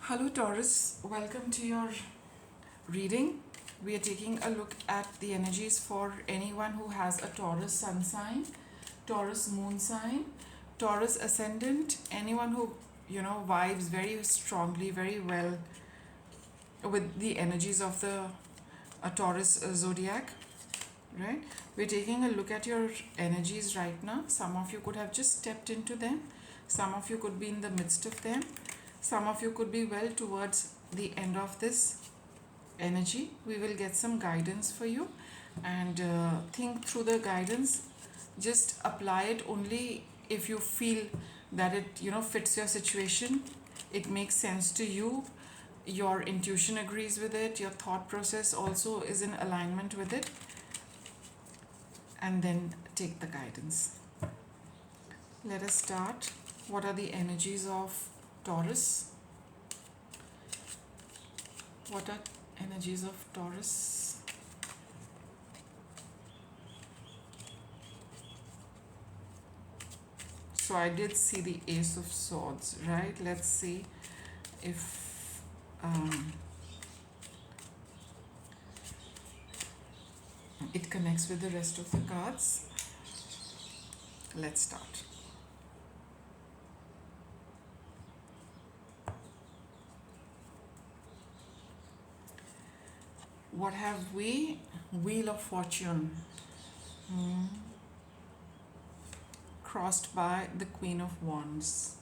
Hello Taurus, welcome to your reading. We are taking a look at the energies for anyone who has a Taurus sun sign, Taurus moon sign, Taurus ascendant, anyone who vibes very strongly, very well with the energies of the Taurus zodiac, right? We're taking a look at your energies right now. Some of you could have just stepped into them, some of you could be in the midst of them, some of you could be well towards the end of this energy. We will get some guidance for you and think through the guidance. Just apply it only if you feel that it fits your situation, it makes sense to you, your intuition agrees with it, your thought process also is in alignment with it, and then take the guidance. Let us start. What are the energies of Taurus? What are energies of Taurus? So I did see the Ace of Swords, right? Let's see if it connects with the rest of the cards. Let's start. What have we? Wheel of Fortune. Crossed by the Queen of Wands.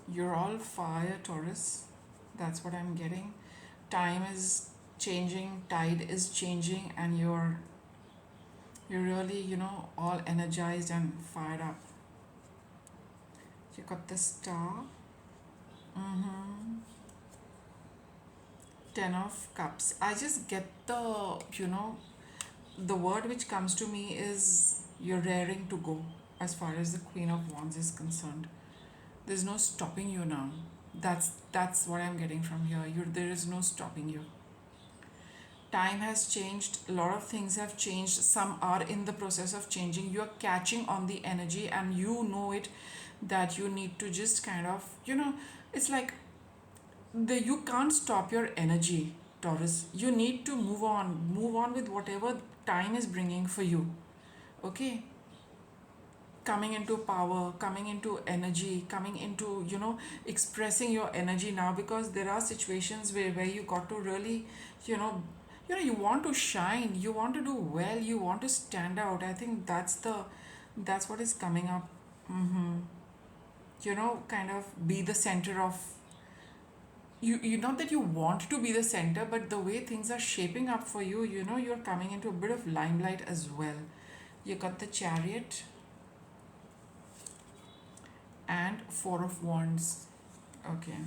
You're all fire, Taurus. That's what I'm getting. Time is changing, tide is changing, and you're really, all energized and fired up. You got the Star. Ten of Cups. I just get the word which comes to me is you're raring to go as far as the Queen of Wands is concerned. There's no stopping you now. That's what I'm getting from here. There is no stopping you. Time has changed, a lot of things have changed, some are in the process of changing. You're catching on the energy and you know it, that you need to just kind of it's like you can't stop your energy, Taurus. You need to move on with whatever time is bringing for you. Okay, coming into power, coming into energy, coming into expressing your energy now, because there are situations where you got to really you want to shine, you want to do well, you want to stand out. I think that's what is coming up. Kind of be the center of you not that you want to be the center, but the way things are shaping up for you, you're coming into a bit of limelight as well. You got the Chariot and Four of Wands. Okay,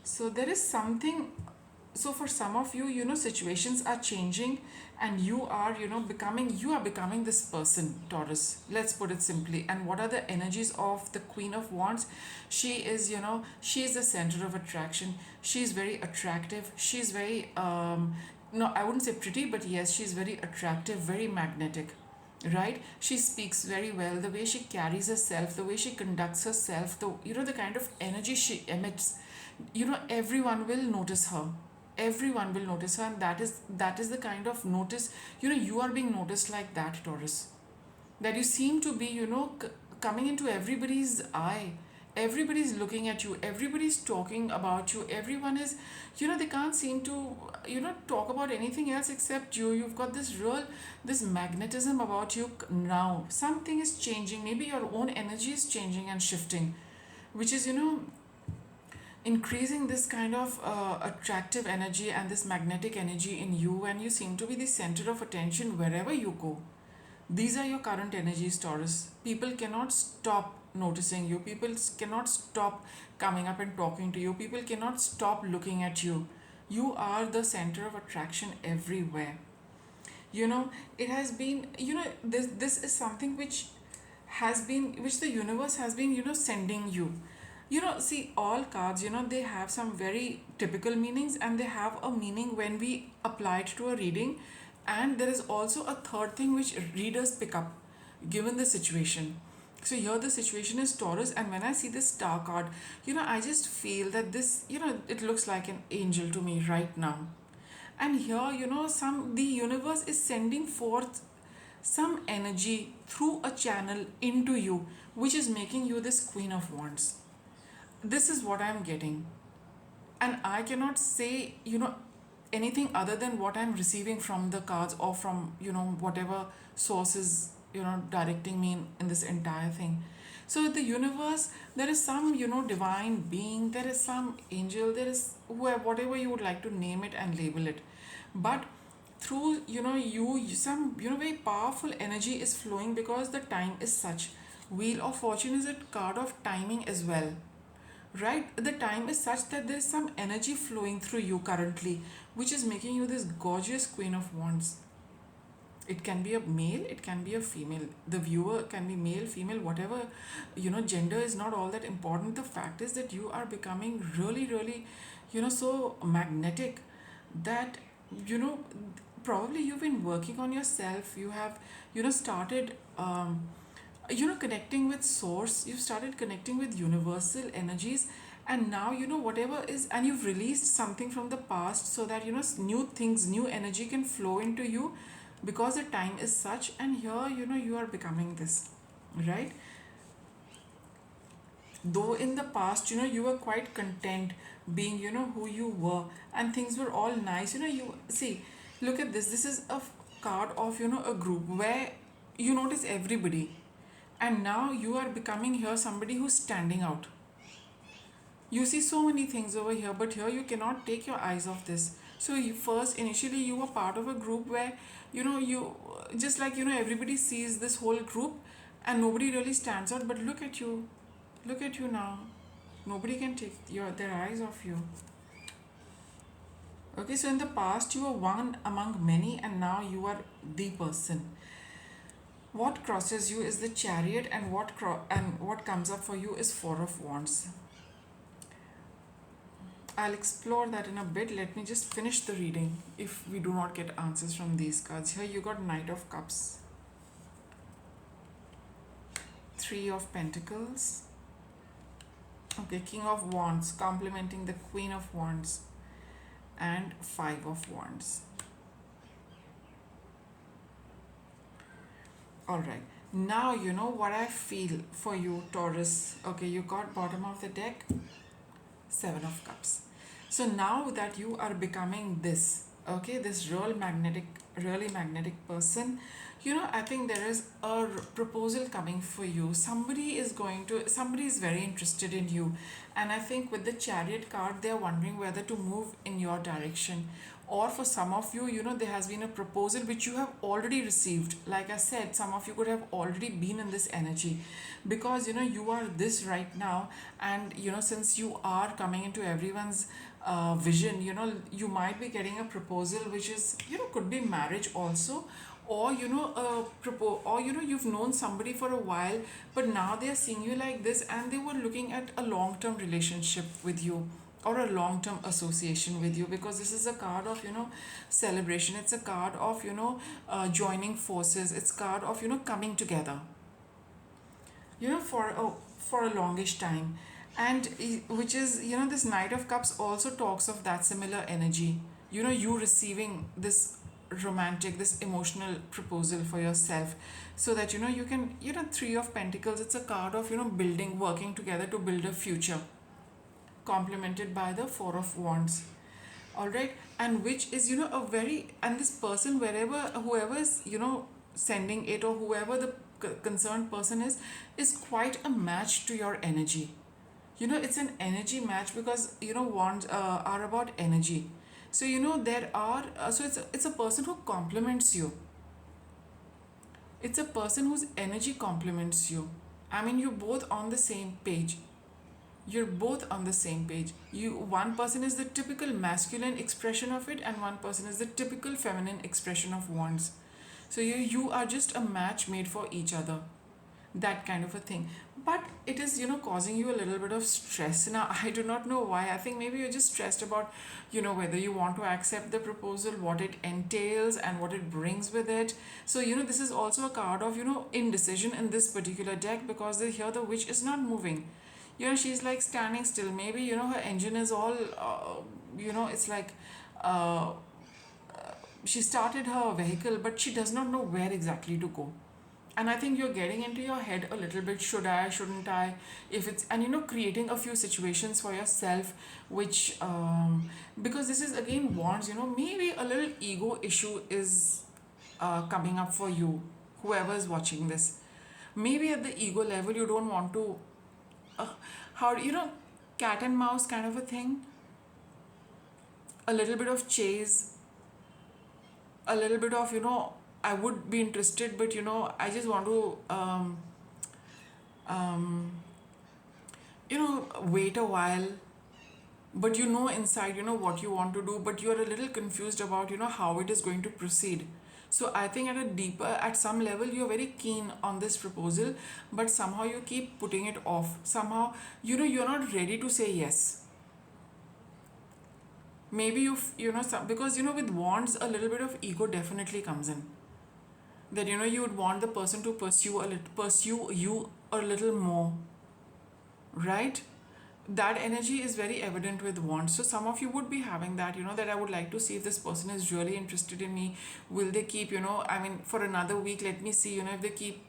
so there is something. So for some of you, situations are changing and you are becoming this person, Taurus. Let's put it simply. And what are the energies of the Queen of Wands? She is she is the center of attraction. She's very attractive. She's very no, I wouldn't say pretty, but yes, she's very attractive, very magnetic, right? She speaks very well. The way she carries herself, the way she conducts herself, the kind of energy she emits, everyone will notice her. Everyone will notice her, and that is the kind of notice. You are being noticed like that, Taurus. That you seem to be coming into everybody's eye. Everybody's looking at you, everybody's talking about you, everyone is they can't seem to talk about anything else except you. You've got this magnetism about you now. Something is changing, maybe your own energy is changing and shifting, which is increasing this kind of attractive energy and this magnetic energy in you, and you seem to be the center of attention wherever you go. These are your current energies, Taurus. People cannot stop noticing you. People cannot stop coming up and talking to you. People cannot stop looking at you. You are the center of attraction everywhere. It has been, this is something which the universe has been, sending you. See, all cards, they have some very typical meanings, and they have a meaning when we apply it to a reading. And there is also a third thing which readers pick up given the situation. So here the situation is Taurus, and when I see this star card, I just feel that this, it looks like an angel to me right now. And here, the universe is sending forth some energy through a channel into you, which is making you this Queen of Wands. This is what I'm getting. And I cannot say, anything other than what I'm receiving from the cards, or from, whatever sources, directing me in this entire thing. So the universe, there is some, divine being, there is some angel, there is whoever, whatever you would like to name it and label it. But through, some, very powerful energy is flowing, because the time is such. Wheel of Fortune is a card of timing as well, right? The time is such that there is some energy flowing through you currently, which is making you this gorgeous Queen of Wands. It can be a male, it can be a female. The viewer can be male, female, whatever. Gender is not all that important. The fact is that you are becoming really, really, so magnetic, that, you know, probably you've been working on yourself. You have, started, connecting with source. You've started connecting with universal energies, and now, whatever is, and you've released something from the past, so that, new things, new energy can flow into you, because the time is such. And here, you are becoming this, right? Though in the past, you were quite content being, who you were, and things were all nice. You see, look at this. This is a card of, a group where you notice everybody, and now you are becoming here somebody who's standing out. You see so many things over here, but here you cannot take your eyes off this. So initially you were part of a group where, you just like, everybody sees this whole group, and nobody really stands out. But look at you now. Nobody can take their eyes off you. Okay, so in the past you were one among many, and now you are the person. What crosses you is the Chariot, and what comes up for you is Four of Wands. I'll explore that in a bit. Let me just finish the reading if we do not get answers from these cards. Here you got Knight of Cups, Three of Pentacles, okay, King of Wands complementing the Queen of Wands, and Five of Wands. Alright, now you know what I feel for you, Taurus. Okay, you got bottom of the deck, Seven of Cups. So now that you are becoming this, okay, this really magnetic person, I think there is a proposal coming for you. Somebody is very interested in you, and I think with the Chariot card, they are wondering whether to move in your direction. Or for some of you, there has been a proposal which you have already received. Like I said, some of you could have already been in this energy, because you are this right now. And since you are coming into everyone's vision, you might be getting a proposal which is, could be marriage also, or you've known somebody for a while, but now they are seeing you like this, and they were looking at a long-term relationship with you, or a long-term association with you, because this is a card of, celebration. It's a card of, joining forces. It's a card of, coming together, for a longish time. And which is, this Knight of Cups also talks of that similar energy, you receiving this romantic, this emotional proposal for yourself, so that, you can, Three of Pentacles, it's a card of, building, working together to build a future, complemented by the Four of Wands. All right, and which is, and this person, whoever is, sending it, or whoever the concerned person is quite a match to your energy. It's an energy match, because, wands are about energy. So, there are, so it's a person who complements you. It's a person whose energy complements you. I mean, you're both on the same page. One person is the typical masculine expression of it, and one person is the typical feminine expression of wands. So you are just a match made for each other, that kind of a thing. but it is, causing you a little bit of stress. Now I do not know why. I think maybe you're just stressed about, whether you want to accept the proposal, what it entails and what it brings with it. So, this is also a card of, indecision in this particular deck, because here the witch is not moving. She's like standing still. Maybe, her engine is all, it's like, uh, she started her vehicle, but she does not know where exactly to go. And I think you're getting into your head a little bit, should I, shouldn't I, if it's, and creating a few situations for yourself, which because this is again wands, maybe a little ego issue is coming up for you, whoever is watching this. Maybe at the ego level you don't want to uh, how, cat and mouse kind of a thing, a little bit of chase, a little bit of, I would be interested, but I just want to um, wait a while. But inside, what you want to do, but you're a little confused about, how it is going to proceed. So I think at some level, you're very keen on this proposal, but somehow you keep putting it off. Somehow, you're not ready to say yes. Maybe because, with wands, a little bit of ego definitely comes in. That, you would want the person to pursue you a little more, right? That energy is very evident with wands. So some of you would be having that, that I would like to see if this person is really interested in me. Will they keep, for another week, let me see, if they keep,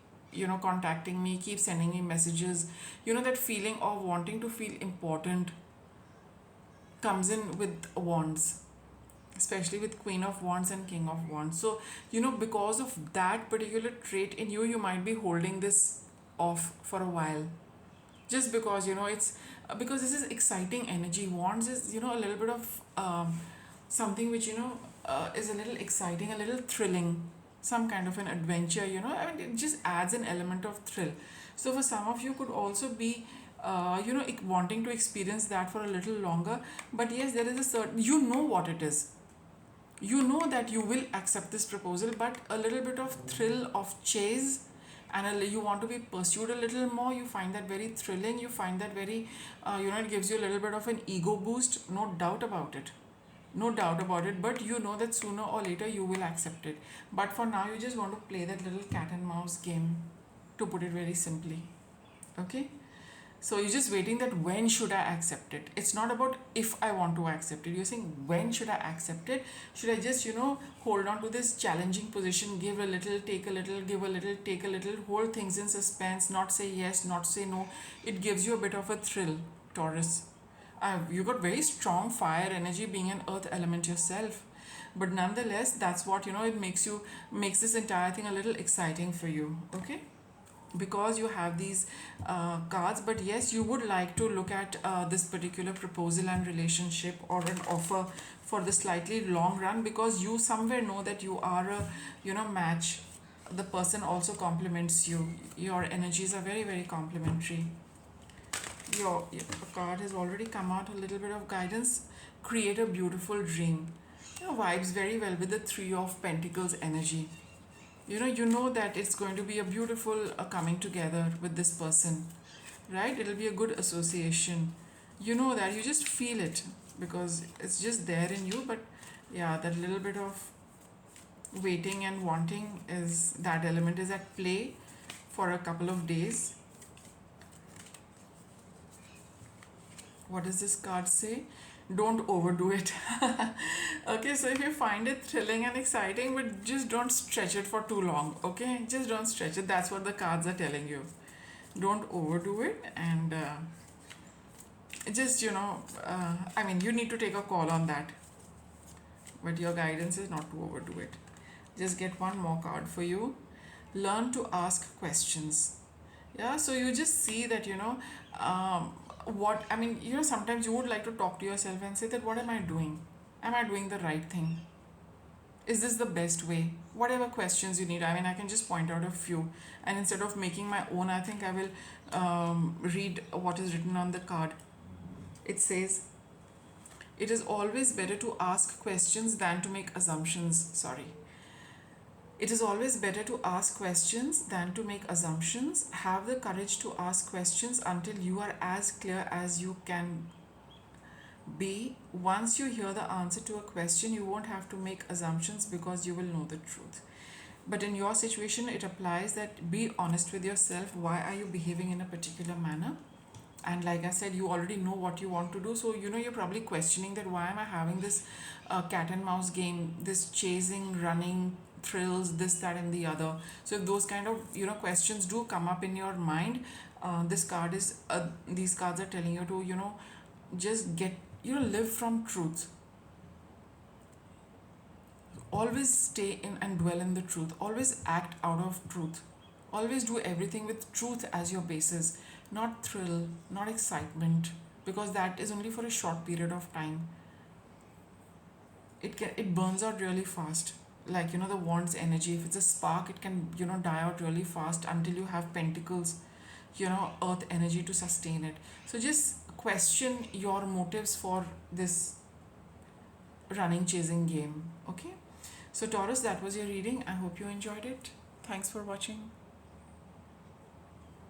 contacting me, keep sending me messages. That feeling of wanting to feel important comes in with wands, especially with Queen of Wands and King of Wands. So, because of that particular trait in you, you might be holding this off for a while. Just because, it's because this is exciting energy. Wands is, a little bit of something which, is a little exciting, a little thrilling, some kind of an adventure, it just adds an element of thrill. So, for some of you, could also be wanting to experience that for a little longer. But yes, there is a certain, what it is. You know that you will accept this proposal, but a little bit of thrill of chase, and you want to be pursued a little more. You find that very thrilling. You find that very, it gives you a little bit of an ego boost. No doubt about it. No doubt about it. But you know that sooner or later you will accept it. But for now, you just want to play that little cat and mouse game, to put it very simply. Okay? So you're just waiting that when should I accept it. It's not about if I want to accept it. You're saying when should I accept it. Should I just, hold on to this challenging position, give a little, take a little, give a little, take a little, hold things in suspense, not say yes, not say no. It gives you a bit of a thrill, Taurus. You got very strong fire energy, being an earth element yourself. But nonetheless, that's what, it makes this entire thing a little exciting for you. Okay? Because you have these cards. But yes, you would like to look at this particular proposal and relationship, or an offer for the slightly long run, because you somewhere know that you are a match. The person also complements you. Your energies are very, very complementary. Your card has already come out, a little bit of guidance. Create a beautiful dream. Vibes very well with the Three of Pentacles energy. You know that it's going to be a beautiful coming together with this person, right? It'll be a good association. You know that, you just feel it, because it's just there in you. But yeah, that little bit of waiting and wanting, is that element is at play for a couple of days. What does this card say? Don't overdo it. Okay, so if you find it thrilling and exciting, but just don't stretch it for too long. Okay, just don't stretch it. That's what the cards are telling you. Don't overdo it. And just, you need to take a call on that. But your guidance is not to overdo it. Just get one more card for you. Learn to ask questions. Yeah, so you just see that, sometimes you would like to talk to yourself and say that, what am I doing? Am I doing the right thing? Is this the best way? Whatever questions you need. I can just point out a few. And instead of making my own, I think I will read what is written on the card. It says, it is always better to ask questions than to make assumptions. Sorry. It is always better to ask questions than to make assumptions. Have the courage to ask questions until you are as clear as you can be. Once you hear the answer to a question, you won't have to make assumptions because you will know the truth. But in your situation, it applies that be honest with yourself. Why are you behaving in a particular manner? And like I said, you already know what you want to do, so you're probably questioning that why am I having this cat and mouse game, this chasing, running, thrills, this, that, and the other. So if those kind of questions do come up in your mind, these cards are telling you to just get live from truth. Always stay in and dwell in the truth. Always act out of truth. Always do everything with truth as your basis, not thrill, not excitement, because that is only for a short period of time. It burns out really fast. Like the wand's energy. If it's a spark, it can die out really fast until you have pentacles, earth energy to sustain it. So just question your motives for this running chasing game. Okay. So Taurus, that was your reading. I hope you enjoyed it. Thanks for watching.